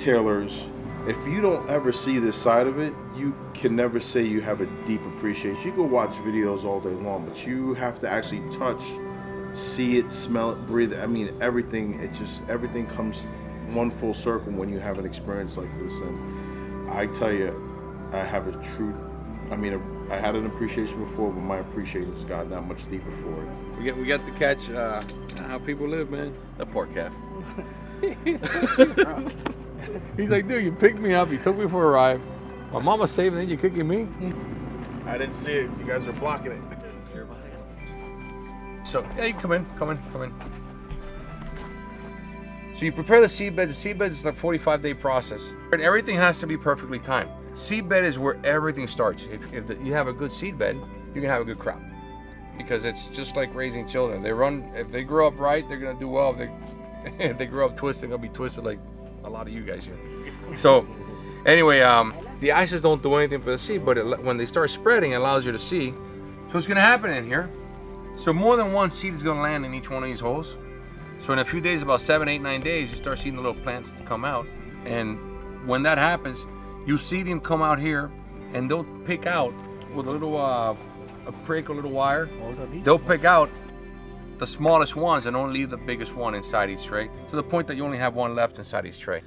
retailers, if you don't ever see this side of it, you can never say you have a deep appreciation. You can watch videos all day long, but you have to actually touch, see it, smell it, breathe it. I mean, everything, everything comes one full circle when you have an experience like this. And I tell you, I have a true, I had an appreciation before, but my appreciation has gotten that much deeper for it. We got to catch how people live, man. The poor calf. He's like, dude, you picked me up, you took me for a ride. My mama saved, and then you're kicking me? I didn't see it. You guys are blocking it. So, yeah, you come in. So you prepare the seed bed. The seed bed is like a 45-day process. And everything has to be perfectly timed. Seed bed is where everything starts. If you have a good seed bed, you can have a good crop. Because it's just like raising children. If they grow up right, they're gonna do well. If they grow up twisted, they're gonna be twisted like a lot of you guys here. So anyway, the ashes don't do anything for the seed, but when they start spreading, it allows you to see. So what's gonna happen in here, so more than one seed is gonna land in each one of these holes. So in a few days, about 7, 8, 9 days, you start seeing the little plants come out. And when that happens, you see them come out here, and they'll pick out with a little a prick, a little wire. They'll pick out the smallest ones and only leave the biggest one inside each tray, to the point that you only have one left inside each tray.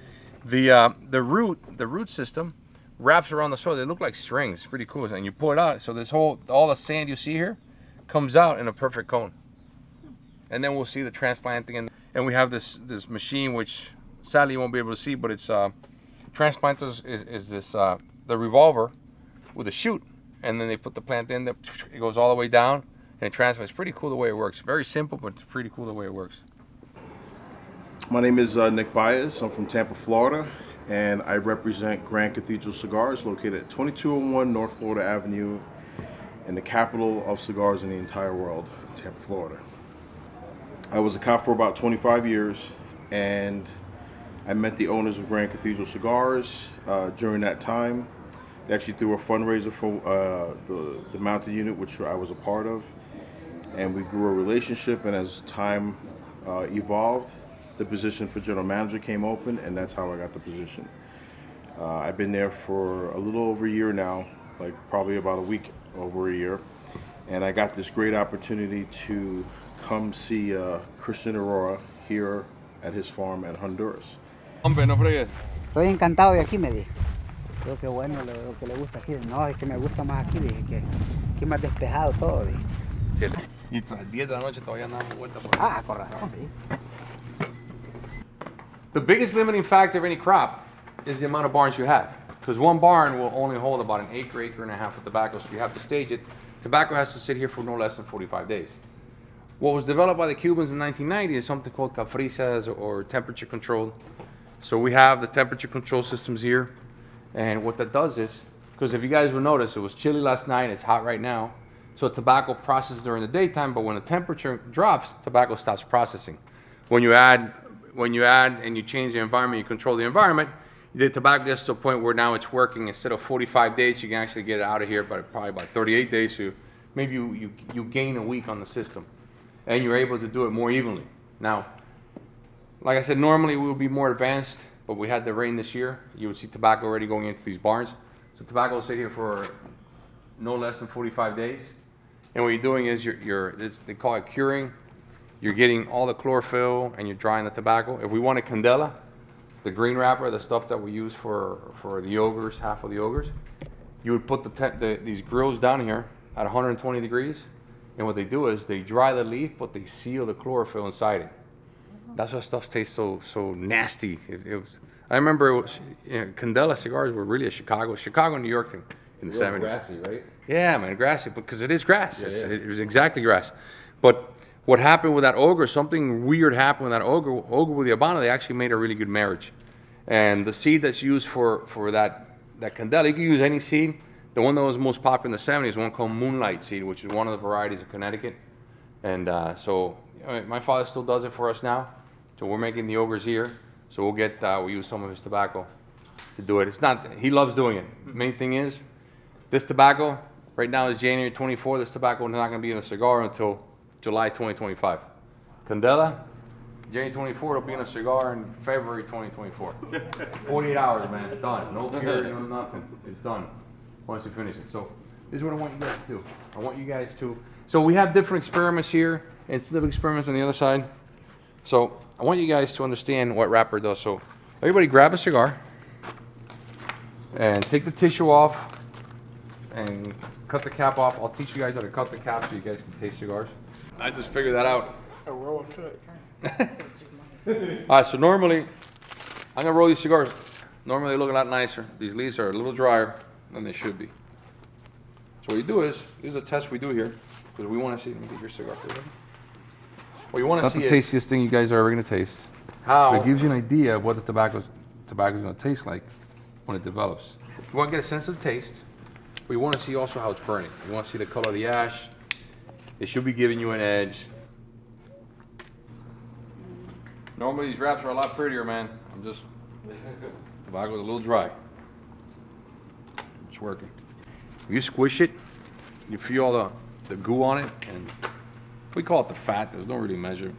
The root system wraps around the soil. They look like strings. It's pretty cool. And you pull it out, so all the sand you see here comes out in a perfect cone. And then we'll see the transplanting, and we have this machine, which sadly you won't be able to see, but it's transplanters is this the revolver with a chute, and then they put the plant in there. It goes all the way down, and it transplants. It's pretty cool the way it works. Very simple, but it's pretty cool the way it works. My name is Nick Baez. I'm from Tampa, Florida, and I represent Grand Cathedral Cigars, located at 2201 North Florida Avenue, in the capital of cigars in the entire world, Tampa, Florida. I was a cop for about 25 years, and I met the owners of Grand Cathedral Cigars during that time. They actually threw a fundraiser for the mounted unit, which I was a part of, and we grew a relationship. And as time evolved, the position for general manager came open, and that's how I got the position. I've been there for a little over a year now, like probably about a week over a year, and I got this great opportunity to come see Christian Eiroa here at his farm at Honduras. Hombre, no fregues. Estoy encantado de aquí, me dijo. Creo que bueno lo que le gusta aquí. No, es que me gusta más aquí, dije que aquí es más despejado todo, dije. Y a las 10 de la noche todavía andamos vuelta por Ah, con razón, sí. The biggest limiting factor of any crop is the amount of barns you have. Because one barn will only hold about an acre and a half of tobacco, so you have to stage it. Tobacco has to sit here for no less than 45 days. What was developed by the Cubans in 1990 is something called cafrizas, or temperature control. So we have the temperature control systems here. And what that does is, because if you guys will notice, it was chilly last night, it's hot right now. So tobacco processes during the daytime, but when the temperature drops, tobacco stops processing. When you add and you change the environment, you control the environment, the tobacco gets to a point where now it's working. Instead of 45 days, you can actually get it out of here, but probably about 38 days. So maybe you gain a week on the system, and you're able to do it more evenly. Now, like I said, normally we would be more advanced, but we had the rain this year. You would see tobacco already going into these barns. So tobacco will sit here for no less than 45 days. And what you're doing is they call it curing. You're getting all the chlorophyll and you're drying the tobacco. If we want a candela, the green wrapper, the stuff that we use for the ogres, half of the ogres, you would put these grills down here at 120 degrees. And what they do is they dry the leaf, but they seal the chlorophyll inside it. That's why stuff tastes so nasty. I remember Candela cigars were really a Chicago and New York thing in the 70s. Grassy, right? Yeah, man, grassy, because it is grass. Yeah, It was exactly grass. But what happened with that ogre, something weird happened with that ogre with the Habana, they actually made a really good marriage. And the seed that's used for that Candela, you can use any seed. The one that was most popular in the 70s is one called Moonlight seed, which is one of the varieties of Connecticut. And so my father still does it for us now. So we're making the ogres here. So we'll use some of his tobacco to do it. He loves doing it. The main thing is, this tobacco, right now is January 24. This tobacco is not going to be in a cigar until July 2025. Candela, January 24, it'll be in a cigar in February 2024. 48 hours, man, done. No period, no nothing. It's done once you finish it. So this is what I want you guys to do. I want you guys to, so we have different experiments here and little experiments on the other side. So I want you guys to understand what wrapper does. So everybody grab a cigar and take the tissue off and cut the cap off. I'll teach you guys how to cut the cap so you guys can taste cigars. I just figured that out. Eiroa cut. All right, so normally, I'm gonna roll these cigars. Normally they look a lot nicer. These leaves are a little drier than they should be. So what you do is, this is a test we do here, because we wanna see, let me get your cigar for you. What you wanna see is... Not the tastiest thing you guys are ever gonna taste. How? It gives you an idea of what the tobacco's gonna taste like when it develops. You wanna get a sense of the taste, but you wanna see also how it's burning. You wanna see the color of the ash. It should be giving you an edge. Normally these wraps are a lot prettier, man. Tobacco's a little dry. It's working. If you squish it, you feel all the goo on it, and we call it the fat. There's no really measure.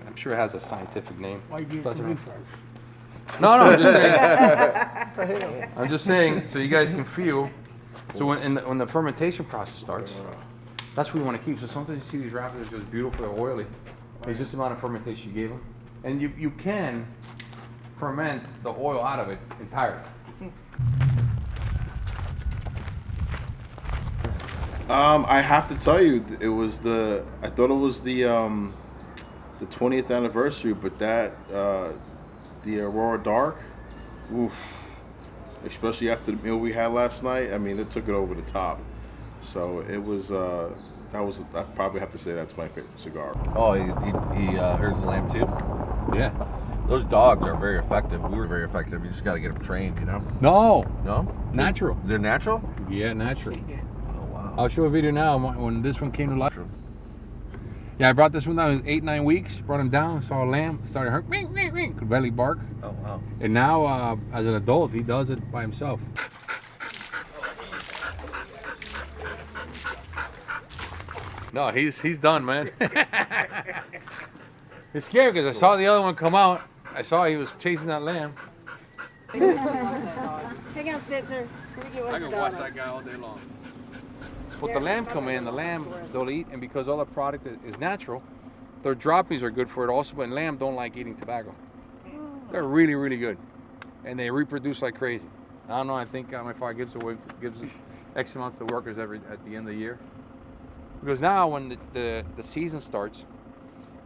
I'm sure it has a scientific name. Why do you do it first? No, I'm just saying. I'm just saying, so you guys can feel. So when the fermentation process starts, that's what we want to keep. So sometimes you see these wrappers just beautiful, they're oily. It's just the amount of fermentation you gave them. And you can ferment the oil out of it entirely. I have to tell you, it was I thought it was the 20th anniversary, but that the Aurora Dark, oof, especially after the meal we had last night, I mean, it took it over the top. So it was I probably have to say that's my favorite cigar. Oh, he herds the lamb too? Yeah. Those dogs are very effective. We were very effective. You just got to get them trained, you know? No. No? Natural. They're natural? Yeah, natural. Oh, wow. I'll show a video now when this one came to life. Yeah, I brought this one down. It was 8-9 weeks. Brought him down. Saw a lamb. Started hurt. Could barely bark. Oh, wow. And now, as an adult, he does it by himself. No, he's done, man. It's scary because I saw the other one come out. I saw he was chasing that lamb. Hang on, Spencer. I can watch that guy all day long. But the lamb come in, the lamb they'll eat, and because all the product is natural, their droppings are good for it also, but lamb don't like eating tobacco. They're really, really good. And they reproduce like crazy. I don't know, I think my father gives X amount to the workers at the end of the year. Because now when the season starts,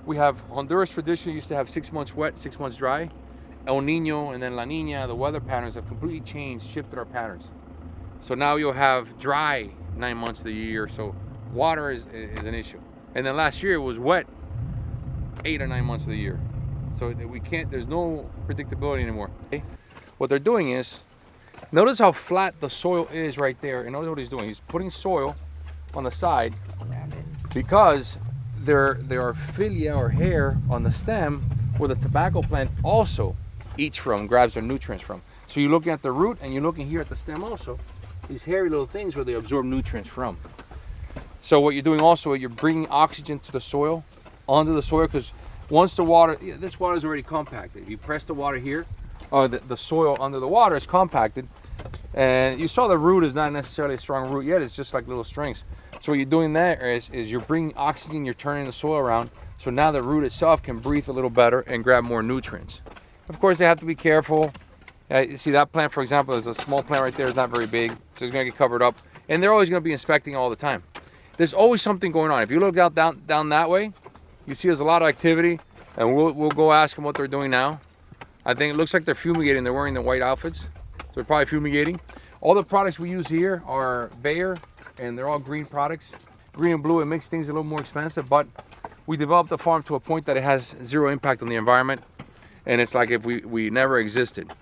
we have Honduras traditionally used to have 6 months wet, 6 months dry. El Nino and then La Nina, the weather patterns have completely changed, shifted our patterns. So now you'll have dry 9 months of the year, so water is an issue. And then last year it was wet 8 or 9 months of the year. So we can't, there's no predictability anymore. Okay? What they're doing is, notice how flat the soil is right there, and notice what he's doing. He's putting soil on the side because there are philia or hair on the stem where the tobacco plant also eats from, grabs their nutrients from. So you're looking at the root and you're looking here at the stem also, these hairy little things where they absorb nutrients from. So what you're doing also, you're bringing oxygen to the soil, onto the soil, because once the water, this water is already compacted. If you press the water here, or the soil under the water is compacted, and you saw the root is not necessarily a strong root yet, it's just like little strings. So what you're doing there is you're bringing oxygen, you're turning the soil around, so now the root itself can breathe a little better and grab more nutrients. Of course, they have to be careful. You see that plant, for example, is a small plant right there, it's not very big, so it's gonna get covered up. And they're always gonna be inspecting all the time. There's always something going on. If you look out down that way, you see there's a lot of activity, and we'll go ask them what they're doing now. I think it looks like they're fumigating. They're wearing the white outfits, so they're probably fumigating. All the products we use here are Bayer, and they're all green products. Green and blue, it makes things a little more expensive, but we developed the farm to a point that it has zero impact on the environment, and it's like if we never existed.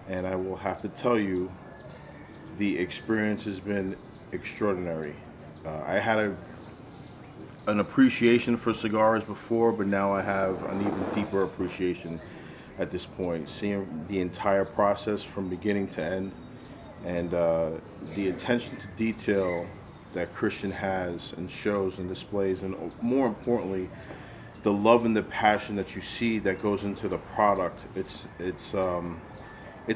And I will have to tell you, the experience has been extraordinary. I had an appreciation for cigars before, but now I have an even deeper appreciation at this point, seeing the entire process from beginning to end, and the attention to detail that Christian has and shows and displays, and more importantly, the love and the passion that you see that goes into the product. It's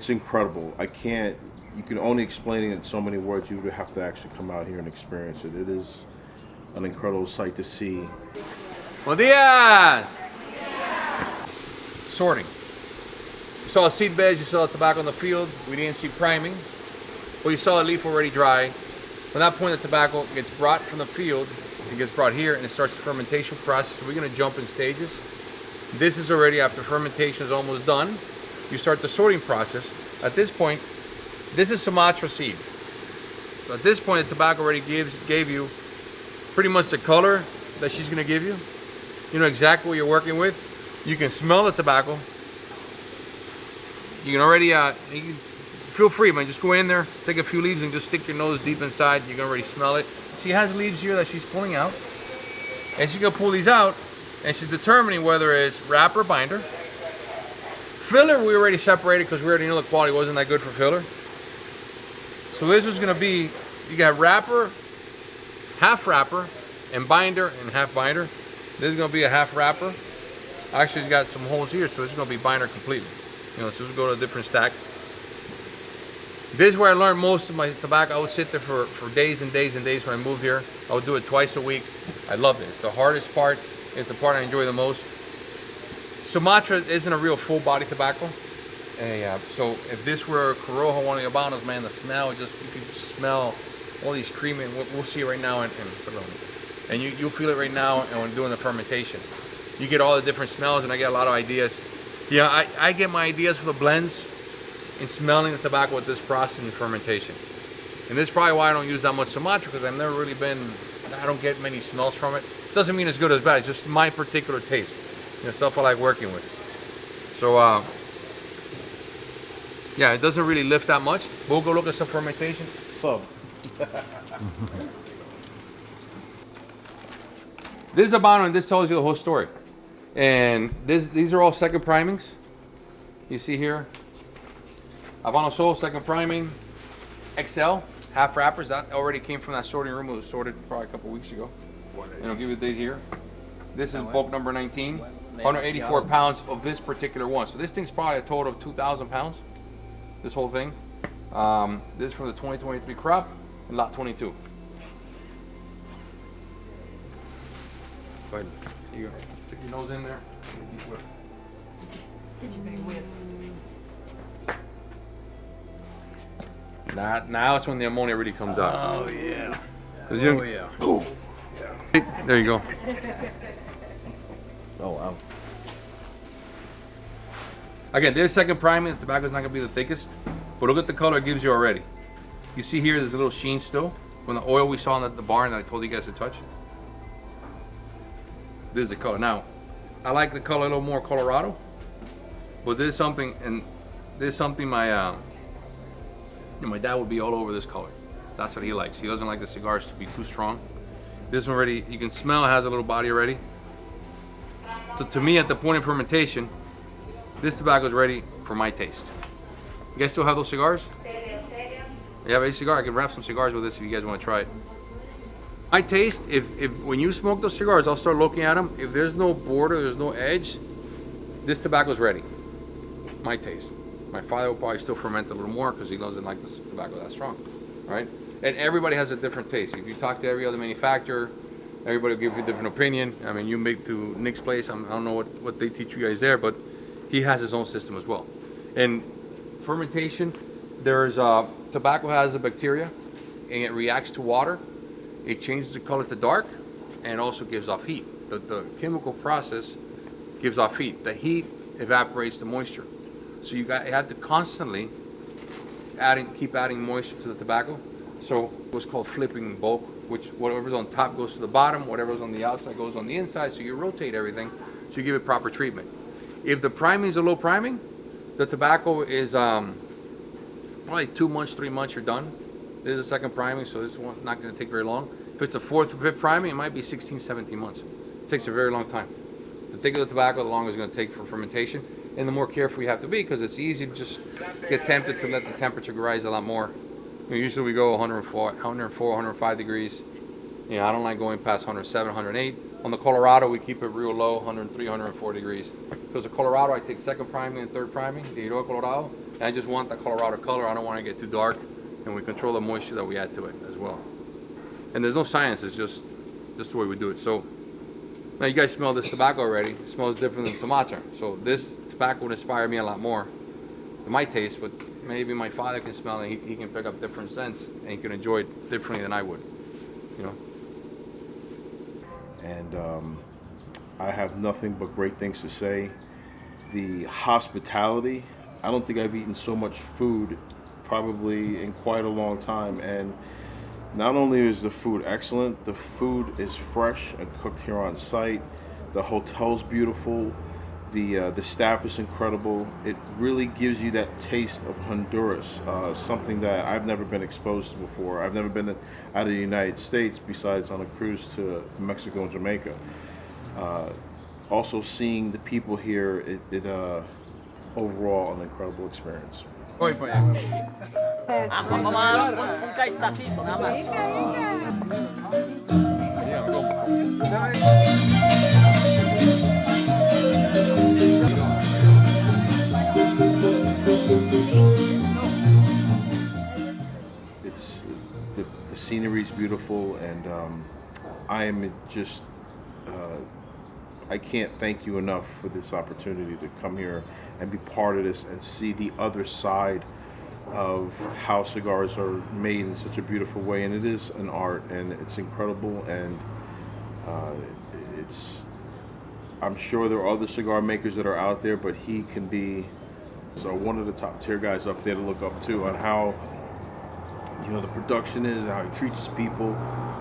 incredible. You can only explain it in so many words. You would have to actually come out here and experience it. It is an incredible sight to see. Buenos dias! Sorting. You saw seed beds, you saw the tobacco in the field. We didn't see priming. Well, you saw the leaf already dry. From that point, the tobacco gets brought from the field. It gets brought here and it starts the fermentation process. So we're going to jump in stages. This is already after fermentation is almost done. You start the sorting process. At this point, this is Sumatra seed. So at this point, the tobacco already gave you pretty much the color that she's going to give you. You know exactly what you're working with. You can smell the tobacco. You can already, feel free, man. Just go in there, take a few leaves and just stick your nose deep inside. You can already smell it. She has leaves here that she's pulling out. And she's going to pull these out and she's determining whether it's wrap or binder. Filler we already separated because we already knew the quality wasn't that good for filler. So this is going to be, you got wrapper, half wrapper, and binder and half binder. This is going to be a half wrapper. Actually, it's got some holes here, so this is going to be binder completely. You know, so we'll go to a different stack. This is where I learned most of my tobacco. I would sit there for days and days and days when I moved here. I would do it twice a week. I loved it. It's the hardest part. It's the part I enjoy the most. Sumatra isn't a real full body tobacco. So if this were Corojo, one of the Habanos, man, the smell, you can smell all these creamy, and we'll see right now, and you'll feel it right now and when doing the fermentation. You get all the different smells, and I get a lot of ideas. Yeah, I get my ideas for the blends in smelling the tobacco with this process and fermentation. And this is probably why I don't use that much Sumatra, because I've never really I don't get many smells from it. Doesn't mean it's good or it's bad, it's just my particular taste. You know, stuff I like working with. So, yeah, it doesn't really lift that much. We'll go look at some fermentation. This is Habano, and this tells you the whole story. And these are all second primings. You see here, Habano Sol, second priming. XL, half wrappers. That already came from that sorting room. It was sorted probably a couple weeks ago. And I'll give you the date here. This is bulk number 19. 184 pounds of this particular one. So this thing's probably a total of 2,000 pounds. This whole thing. This is from the 2023 crop and lot 22. Go ahead. Here you go. Stick your nose in there. Now it's when the ammonia really comes out. Oh, yeah. Oh, yeah. Oh. There you go. Oh, wow. Again, there's second priming. The tobacco's not going to be the thickest, but look at the color it gives you already. You see here, there's a little sheen still from the oil we saw in the barn that I told you guys to touch. This is the color. Now, I like the color a little more Colorado, but there's something, and there's something my dad would be all over this color. That's what he likes. He doesn't like the cigars to be too strong. This one already, you can smell it has a little body already. So to me, at the point of fermentation, this tobacco is ready for my taste. You guys still have those cigars? You have a cigar? I can wrap some cigars with this if you guys want to try it. My taste, if when you smoke those cigars, I'll start looking at them. If there's no border, there's no edge, this tobacco is ready. My taste. My father will probably still ferment a little more because he doesn't like this tobacco that strong, right? And everybody has a different taste. If you talk to every other manufacturer, everybody will give you a different opinion. I mean, you make to Nick's place, I don't know what they teach you guys there, but he has his own system as well. And fermentation, there's tobacco has a bacteria and it reacts to water. It changes the color to dark and also gives off heat. The chemical process gives off heat. The heat evaporates the moisture. So you have to constantly keep adding moisture to the tobacco. So what's called flipping bulk, which whatever's on top goes to the bottom, whatever's on the outside goes on the inside. So you rotate everything, so you give it proper treatment. If the priming is a low priming, the tobacco is probably 2 months, 3 months, you're done. This is a second priming, so this one's not going to take very long. If it's a fourth or fifth priming, it might be 16, 17 months. It takes a very long time. The thicker the tobacco, the longer it's going to take for fermentation, and the more careful you have to be, because it's easy to just get tempted to let the temperature rise a lot more. Usually we go 104, 105 degrees. Yeah, I don't like going past 107, 108. On the Colorado, we keep it real low, 103, 104 degrees. Because the Colorado, I take second priming and third priming, the Eiroa Colorado, and I just want that Colorado color. I don't want to get too dark, and we control the moisture that we add to it as well. And there's no science, it's just the way we do it. So now you guys smell this tobacco already. It smells different than Sumatra. So this tobacco would inspire me a lot more to my taste, but maybe my father can smell it, he can pick up different scents, and he can enjoy it differently than I would, you know. And I have nothing but great things to say. The hospitality, I don't think I've eaten so much food probably in quite a long time. And not only is the food excellent, the food is fresh and cooked here on site. The hotel's beautiful. The staff is incredible. It really gives you that taste of Honduras, something that I've never been exposed to before. I've never been out of the United States besides on a cruise to Mexico and Jamaica. Also seeing the people here, it overall an incredible experience. Voy para allá. Vamos a dar un cachitacito, nada It's the scenery is beautiful, and I am just I can't thank you enough for this opportunity to come here and be part of this and see the other side of how cigars are made in such a beautiful way. And it is an art, and it's incredible, and I'm sure there are other cigar makers that are out there, but he can be one of the top tier guys up there to look up to on how, you know, the production is, how he treats his people,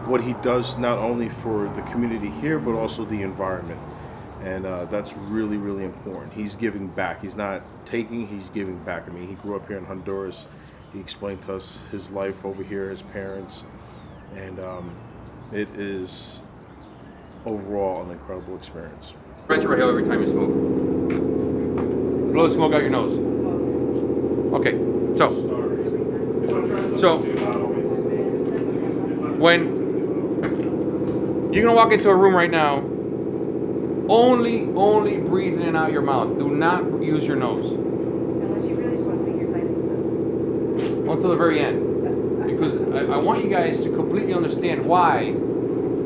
what he does not only for the community here but also the environment. And that's really, really important. He's giving back. He's not taking, he's giving back. I mean, he grew up here in Honduras. He explained to us his life over here, his parents, and it is overall an incredible experience. Retrohale every time you smoke. Blow the smoke out your nose. Okay, so when you're gonna walk into a room right now, only breathe in and out your mouth. Do not use your nose. Unless you really just want to put your sinuses up. Until the very end. Because I want you guys to completely understand why,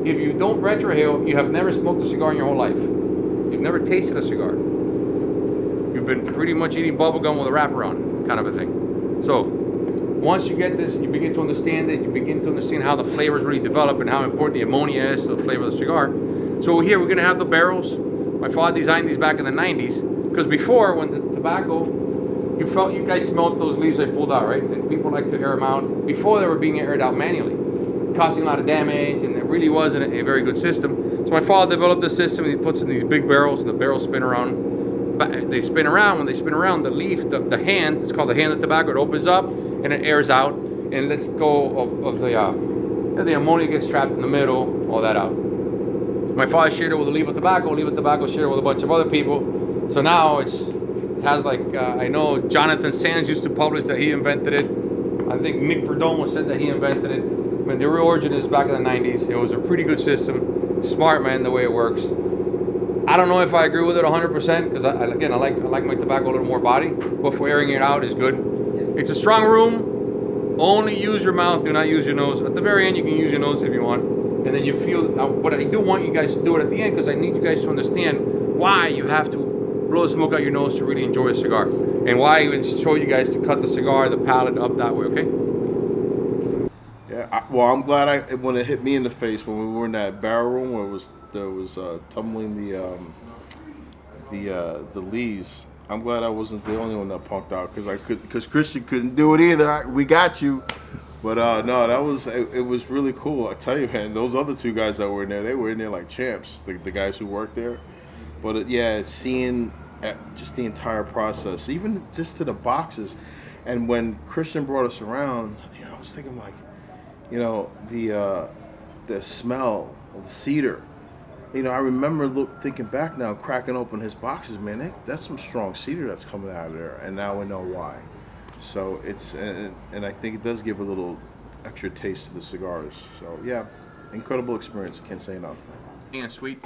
if you don't retrohale, you have never smoked a cigar in your whole life. You've never tasted a cigar. You've been pretty much eating bubble gum with a wrapper on, kind of a thing. So, once you get this and you begin to understand it, you begin to understand how the flavors really develop and how important the ammonia is to the flavor of the cigar. So here we're gonna have the barrels. My father designed these back in the 90s, because before, when the tobacco, you guys smelled those leaves I pulled out, right? And people like to air them out. Before they were being aired out manually, causing a lot of damage, and it really wasn't a very good system. So my father developed this system, and he puts in these big barrels, and the barrels spin around. They spin around. When they spin around, the leaf, the hand, it's called the hand of tobacco, it opens up, and it airs out, and lets go of the ammonia gets trapped in the middle, all that out. My father shared it with a leaf of tobacco shared it with a bunch of other people. So now it has like, I know Jonathan Sands used to publish that he invented it. I think Nick Perdomo said that he invented it. I mean, the real origin is back in the 90s. It was a pretty good system. Smart, man, the way it works. I don't know if I agree with it 100%, because I like my tobacco a little more body, but for airing it out is good. It's a strong room. Only use your mouth, do not use your nose. At the very end, you can use your nose if you want. And then you feel, but I do want you guys to do it at the end, because I need you guys to understand why you have to blow the smoke out your nose to really enjoy a cigar. And why I would show you guys to cut the cigar, the palate up that way, okay? Yeah, well, I'm glad when it hit me in the face when we were in that barrel room where there was tumbling the leaves. I'm glad I wasn't the only one that punked out, because Christian couldn't do it either. We got you. But no, it was really cool. I tell you, man, those other two guys that were in there, they were in there like champs, the guys who worked there. But yeah, seeing just the entire process, even just to the boxes. And when Christian brought us around, you know, I was thinking like, you know, the smell of the cedar. You know, I remember thinking back now, cracking open his boxes, man, that's some strong cedar that's coming out of there. And now we know why. So it's, and I think it does give a little extra taste to the cigars. So yeah, incredible experience. Can't say enough. And sweet.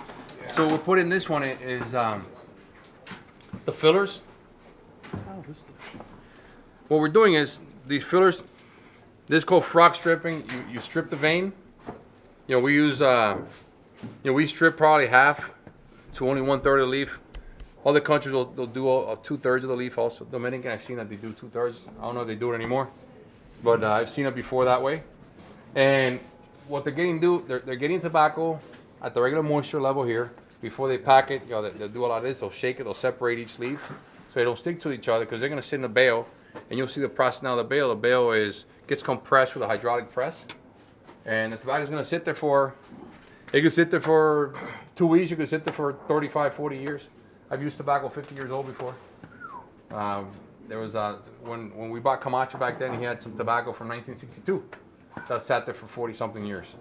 So what we're putting this one is the fillers. What we're doing is these fillers. This is called frog stripping. You strip the vein. You know, we use we strip probably half to only 1/3 of the leaf. Other countries they'll do 2/3 of the leaf. Also, Dominican, I've seen that they do 2/3. I don't know if they do it anymore, but I've seen it before that way. And what they're getting tobacco at the regular moisture level here before they pack it. You know, they'll do a lot of this. They'll shake it. They'll separate each leaf so they don't stick to each other because they're going to sit in a bale. And you'll see the process now of the bale. The bale gets compressed with a hydraulic press, and the tobacco is going to sit there for. It could sit there for 2 weeks. You could sit there for 35, 40 years. I've used tobacco 50 years old before. There was when we bought Camacho back then. He had some tobacco from 1962 that sat there for 40 something years,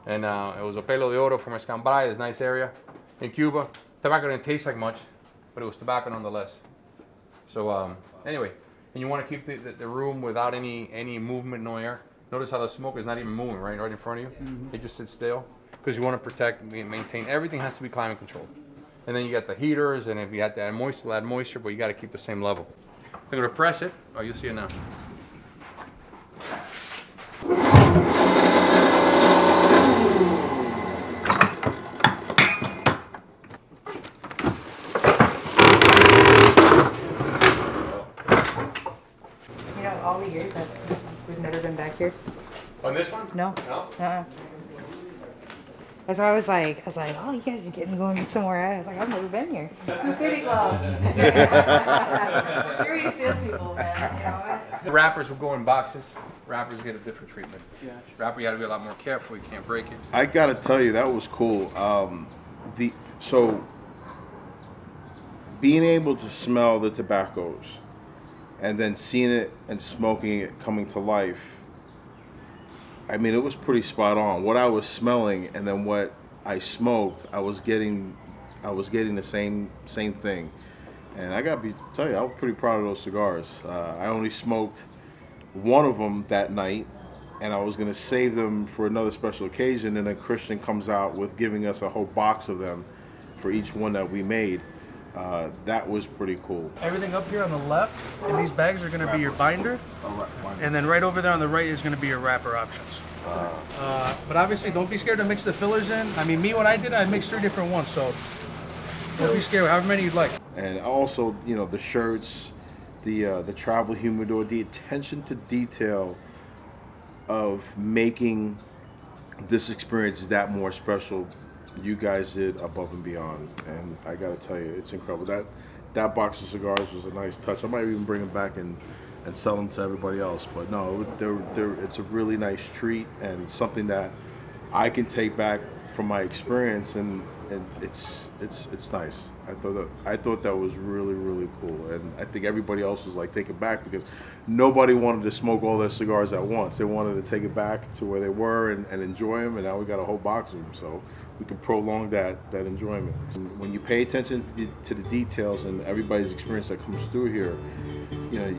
and it was a pelo de oro from Escambray, this nice area in Cuba. Tobacco didn't taste like much, but it was tobacco nonetheless. So anyway. And you want to keep the room without any movement, no air. Notice how the smoke is not even moving, right in front of you. Mm-hmm. It just sits still because you want to protect and maintain. Everything has to be climate controlled. And then you got the heaters, and if you have to add moisture, but you got to keep the same level. I'm going to press it. Oh, you'll see it now. All the years that we've never been back here. On this one? No. No? That's why I was like, oh, you guys are getting going somewhere else. I was like, I've never been here. Security club. Serious salespeople, man. You know. The wrappers will go in boxes. Wrappers get a different treatment. Yeah. Wrapper, you got to be a lot more careful. You can't break it. I gotta tell you, that was cool. So being able to smell the tobaccos and then seeing it and smoking it coming to life, I mean, it was pretty spot on. What I was smelling and then what I smoked, I was getting the same thing. And I gotta tell you, I was pretty proud of those cigars. I only smoked one of them that night, and I was gonna save them for another special occasion. And then Christian comes out with giving us a whole box of them for each one that we made. That was pretty cool. Everything up here on the left, and these bags are going to be your binder, and then right over there on the right is going to be your wrapper options. But obviously, don't be scared to mix the fillers in. I mean, me, when I did it, I mixed 3 different ones, so don't be scared, however many you'd like. And also, you know, the shirts, the travel humidor, the attention to detail of making this experience that more special. You guys did above and beyond, and I gotta tell you, it's incredible. That box of cigars was a nice touch. I might even bring them back and sell them to everybody else. But no, it's a really nice treat and something that I can take back from my experience, and it's nice. I thought that was really, really cool, and I think everybody else was like taken back because nobody wanted to smoke all their cigars at once. They wanted to take it back to where they were and enjoy them, and now we got a whole box of them, so we can prolong that enjoyment. And when you pay attention to the details and everybody's experience that comes through here, you know,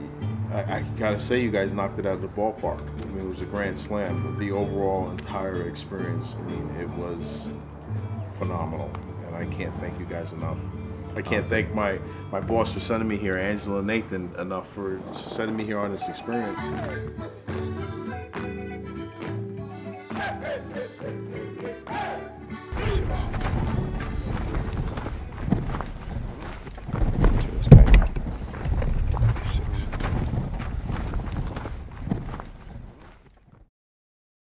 I gotta say, you guys knocked it out of the ballpark. I mean, it was a grand slam. The overall entire experience, I mean, it was phenomenal, and I can't thank you guys enough. I can't thank my boss for sending me here, Angela and Nathan, enough for sending me here on this experience.